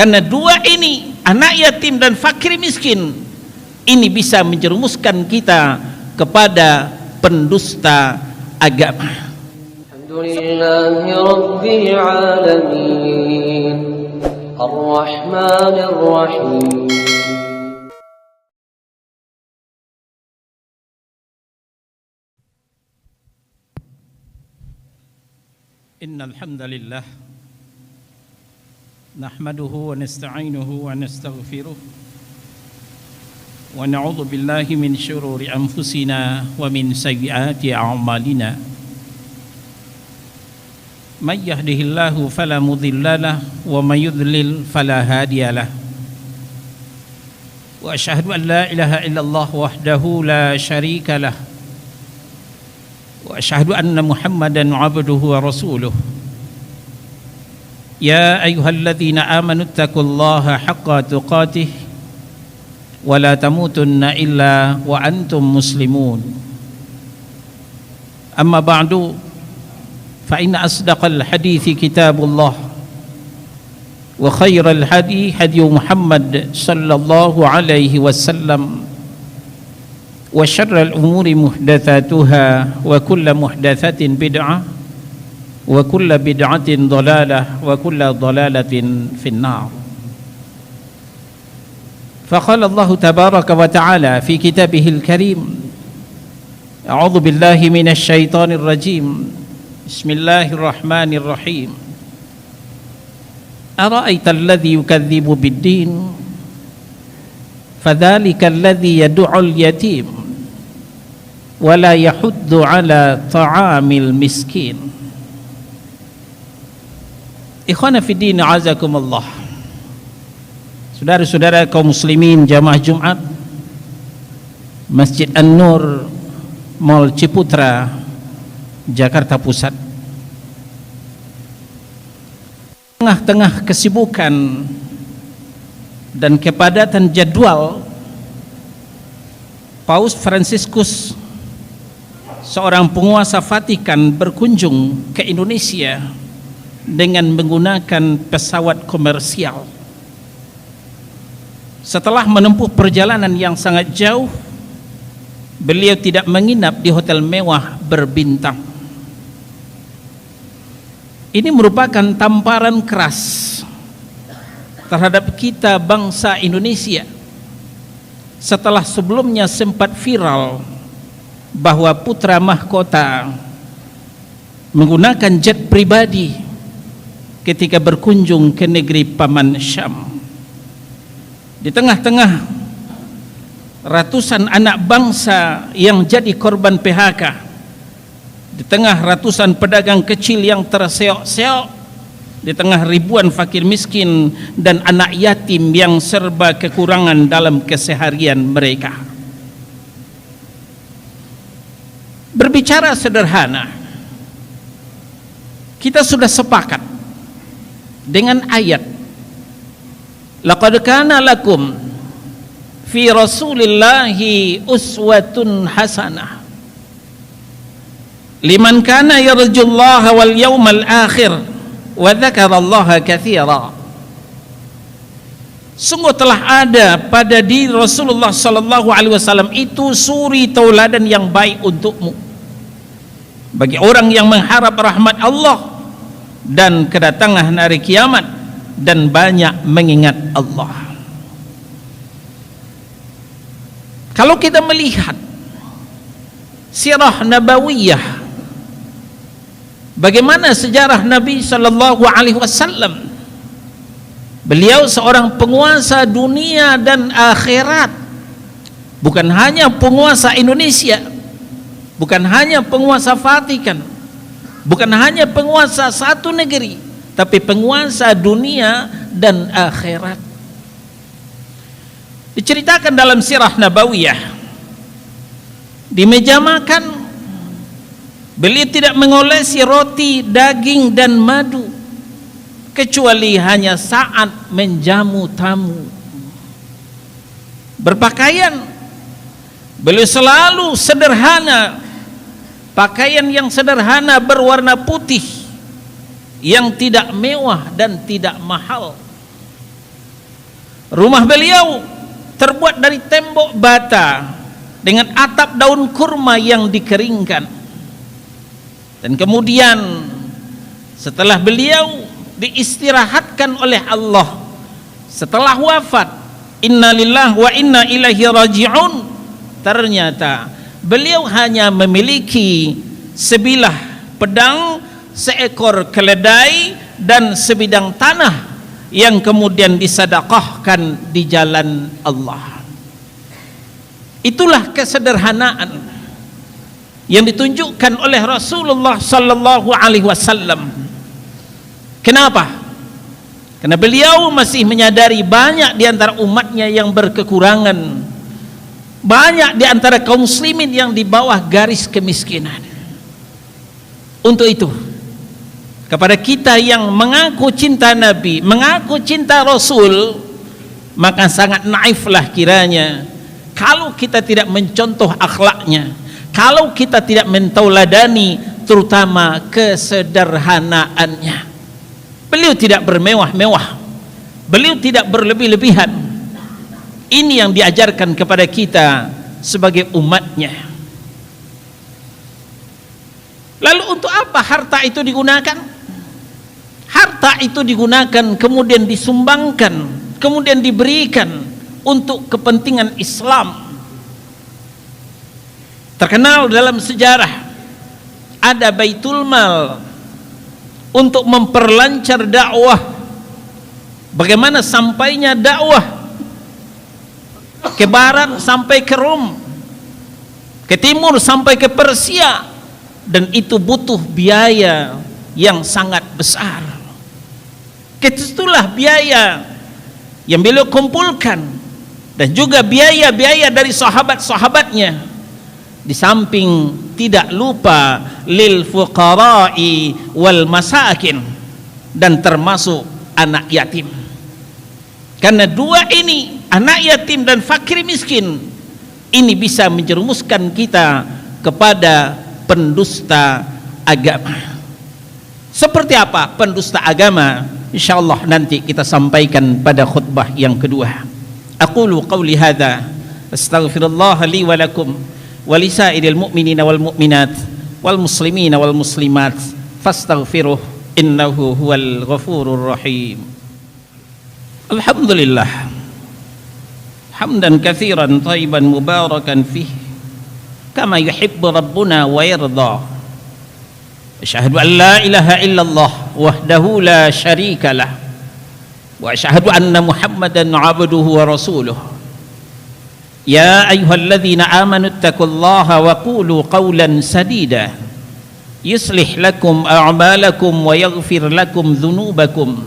Karena dua ini, anak yatim dan fakir miskin, ini bisa menjerumuskan kita kepada pendusta agama. Alhamdulillahi Rabbil Alamin Ar-Rahmanir Rahim. Innal hamdalillah nahmaduhu wa nasta'inuhu wa nastaghfiruh wa na'udzu billahi min syururi anfusina wa min sayyiati a'malina. May yahdihillahu fala mudilla lahu wa may yudlil fala hadiya lahu. Wa asyhadu an la ilaha illallah wahdahu la syarika lahu wa asyhadu anna Muhammadan 'abduhu wa rasuluh. Ya ayyuhalladzina amanu taqullaha haqqa tuqatih wa la tamutunna illa wa antum muslimun. Amma ba'du, fa inna asdaqal hadithi kitabullah wa khairal hadi hadi Muhammad sallallahu alaihi wasallam wa syarrul umuri muhdatsatuha wa kullu muhdatsatin bid'ah wa kullu bid'atin dhalalah wa kullu dhalalatin finnar. Faqala Allah tabaraka wa ta'ala fi kitabihil karim, a'udzu billahi minasy syaithanir rajim, bismillahirrahmanirrahim. Ara'aital ladzi yukadzibu bid-din fadzalika alladzi yad'ul yatim wa la yahuddu 'ala ta'amil miskin. Ikhwana fi din, azakumullah. Saudara-saudara kaum muslimin jamaah Jumat Masjid An-Nur Mall Ciputra, Jakarta Pusat. Tengah-tengah kesibukan dan kepadatan jadwal, Paus Fransiskus, seorang penguasa Vatikan, berkunjung ke Indonesia dengan menggunakan pesawat komersial. Setelah menempuh perjalanan yang sangat jauh, beliau tidak menginap di hotel mewah berbintang. Ini merupakan tamparan keras terhadap kita bangsa Indonesia setelah sebelumnya sempat viral bahwa putra mahkota menggunakan jet pribadi ketika berkunjung ke negeri Paman Syam. Di tengah-tengah ratusan anak bangsa yang jadi korban PHK, di tengah ratusan pedagang kecil yang terseok-seok, di tengah ribuan fakir miskin dan anak yatim yang serba kekurangan dalam keseharian mereka. Berbicara sederhana, kita sudah sepakat dengan ayat laqad kana lakum fi rasulillahi uswatun hasanah liman kana yarjullaha wal yawmal akhir wa dzakarallaha katsira. Sungguh telah ada pada diri Rasulullah sallallahu alaihi wasallam itu suri tauladan yang baik untukmu, bagi orang yang mengharap rahmat Allah dan kedatangan hari kiamat dan banyak mengingat Allah. Kalau kita melihat sirah nabawiyah, bagaimana sejarah Nabi sallallahu alaihi wasallam, beliau seorang penguasa dunia dan akhirat, bukan hanya penguasa Indonesia, bukan hanya penguasa Vatikan, bukan hanya penguasa satu negeri, tapi penguasa dunia dan akhirat. Diceritakan dalam sirah nabawiyah, di meja makan beliau tidak mengolesi roti, daging dan madu kecuali hanya saat menjamu tamu. Berpakaian, beliau selalu sederhana, pakaian yang sederhana berwarna putih, yang tidak mewah dan tidak mahal. Rumah beliau terbuat dari tembok bata dengan atap daun kurma yang dikeringkan. Dan kemudian setelah beliau diistirahatkan oleh Allah, setelah wafat, inna lillahi wa inna ilaihi raji'un, ternyata beliau hanya memiliki sebilah pedang, seekor keledai, dan sebidang tanah yang kemudian disedekahkan di jalan Allah. Itulah kesederhanaan yang ditunjukkan oleh Rasulullah sallallahu alaihi wasallam. Kenapa? Karena beliau masih menyadari banyak di antara umatnya yang berkekurangan, banyak di antara kaum muslimin yang di bawah garis kemiskinan. Untuk itu, kepada kita yang mengaku cinta Nabi, mengaku cinta Rasul, maka sangat naiflah kiranya kalau kita tidak mencontoh akhlaknya, kalau kita tidak mentauladani terutama kesederhanaannya. Beliau tidak bermewah-mewah, beliau tidak berlebih-lebihan. Ini yang diajarkan kepada kita sebagai umatnya. Lalu untuk apa harta itu digunakan? Harta itu digunakan kemudian disumbangkan, kemudian diberikan untuk kepentingan Islam. Terkenal dalam sejarah ada Baitul Mal untuk memperlancar dakwah. Bagaimana sampainya dakwah ke barat sampai ke Rom, ke timur sampai ke Persia, dan itu butuh biaya yang sangat besar. Itulah biaya yang beliau kumpulkan, dan juga biaya-biaya dari sahabat-sahabatnya. Di samping tidak lupa lil fuqara'i wal masakin, dan termasuk anak yatim. Karena dua ini, anak yatim dan fakir miskin, ini bisa menjerumuskan kita kepada pendusta agama. Seperti apa pendusta agama? Insyaallah nanti kita sampaikan pada khutbah yang kedua. Aqulu qawli hadza astaghfirullah li wa lakum wa lisairil mu'minina wal mu'minat wal muslimina wal muslimat fastaghfiruh innahu huwal ghafurur rahim. Alhamdulillah hamdan katsiran thayyiban mubarakan fih kama yuhibbu rabbuna wa yarda. Asyhadu an la ilaha illallah wahdahu la syarika lah wa asyhadu anna Muhammadan abduhu wa rasuluh. Ya ayyuhalladzina amanu taqullaha wa qulu qawlan sadida yuslih lakum a'malakum wa yaghfir lakum dhunubakum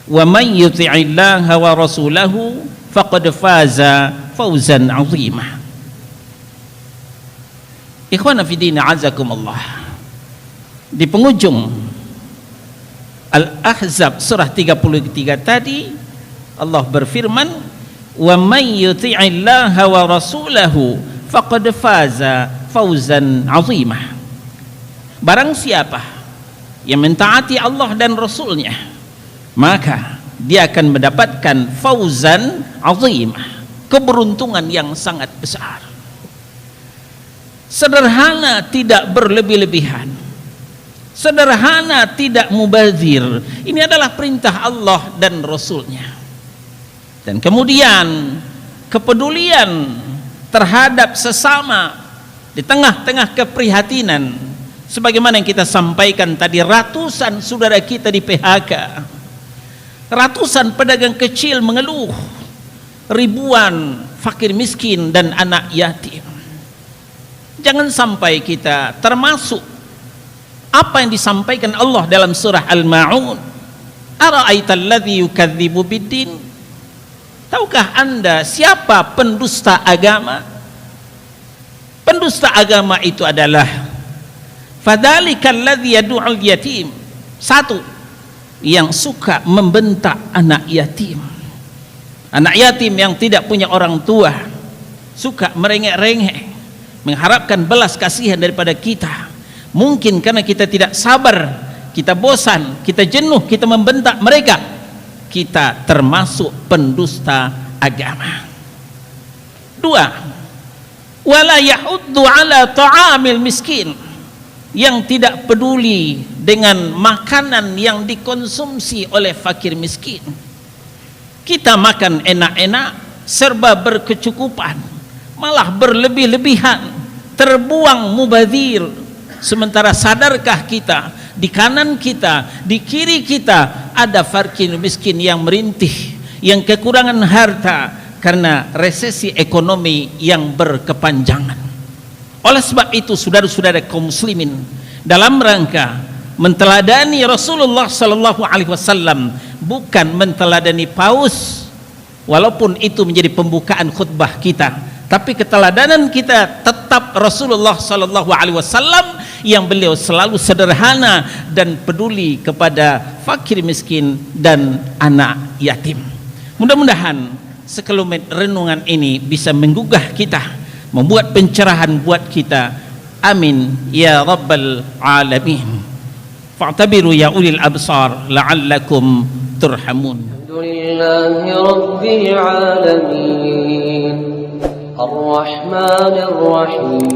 wa may yuti'illaha wa rasulahu faqad faza fawzan 'azima. Ikhwana fi din, azakumullah. Di penghujung Al-Ahzab surah 33 tadi Allah berfirman, wa may yuti'illaha wa rasulahu faqad faza fawzan 'azima. Barang siapa yang mentaati Allah dan Rasulnya, maka dia akan mendapatkan fauzan 'azimah, keberuntungan yang sangat besar. Sederhana, tidak berlebih-lebihan. Sederhana, tidak mubazir. Ini adalah perintah Allah dan Rasulnya. Dan kemudian kepedulian terhadap sesama di tengah-tengah keprihatinan, sebagaimana yang kita sampaikan tadi, ratusan saudara kita di PHK, ratusan pedagang kecil mengeluh, ribuan fakir miskin dan anak yatim. Jangan sampai kita termasuk apa yang disampaikan Allah dalam surah Al-Ma'un, ara'aital ladzi yukadzibu biddin. Tahukah anda siapa pendusta agama? Pendusta agama itu adalah fadzalikal ladzi yad'ul yatim. Satu, yang suka membentak anak yatim. Anak yatim yang tidak punya orang tua, suka merengek-rengek, mengharapkan belas kasihan daripada kita. Mungkin karena kita tidak sabar, kita bosan, kita jenuh, kita membentak mereka. kita termasuk pendusta agama. 2, wala yahuddu ala ta'amil miskin, yang tidak peduli dengan makanan yang dikonsumsi oleh fakir miskin. Kita makan enak-enak, serba berkecukupan, malah berlebih-lebihan, terbuang mubazir. Sementara sadarkah kita, di kanan kita, di kiri kita ada fakir miskin yang merintih, yang kekurangan harta karena resesi ekonomi yang berkepanjangan. Oleh sebab itu, saudara-saudara kaum muslimin, dalam rangka menteladani Rasulullah sallallahu alaihi wasallam, bukan menteladani paus, walaupun itu menjadi pembukaan khutbah kita, tapi keteladanan kita tetap Rasulullah sallallahu alaihi wasallam yang beliau selalu sederhana dan peduli kepada fakir miskin dan anak yatim. Mudah-mudahan sekelumit renungan ini bisa menggugah kita, membuat pencerahan buat kita. Amin ya rabbal alamin. Fa'tabiru ya ulil absar la'allakum turhamun. Alhamdulillahi rabbil alamin. Ar-Rahmanir Rahim.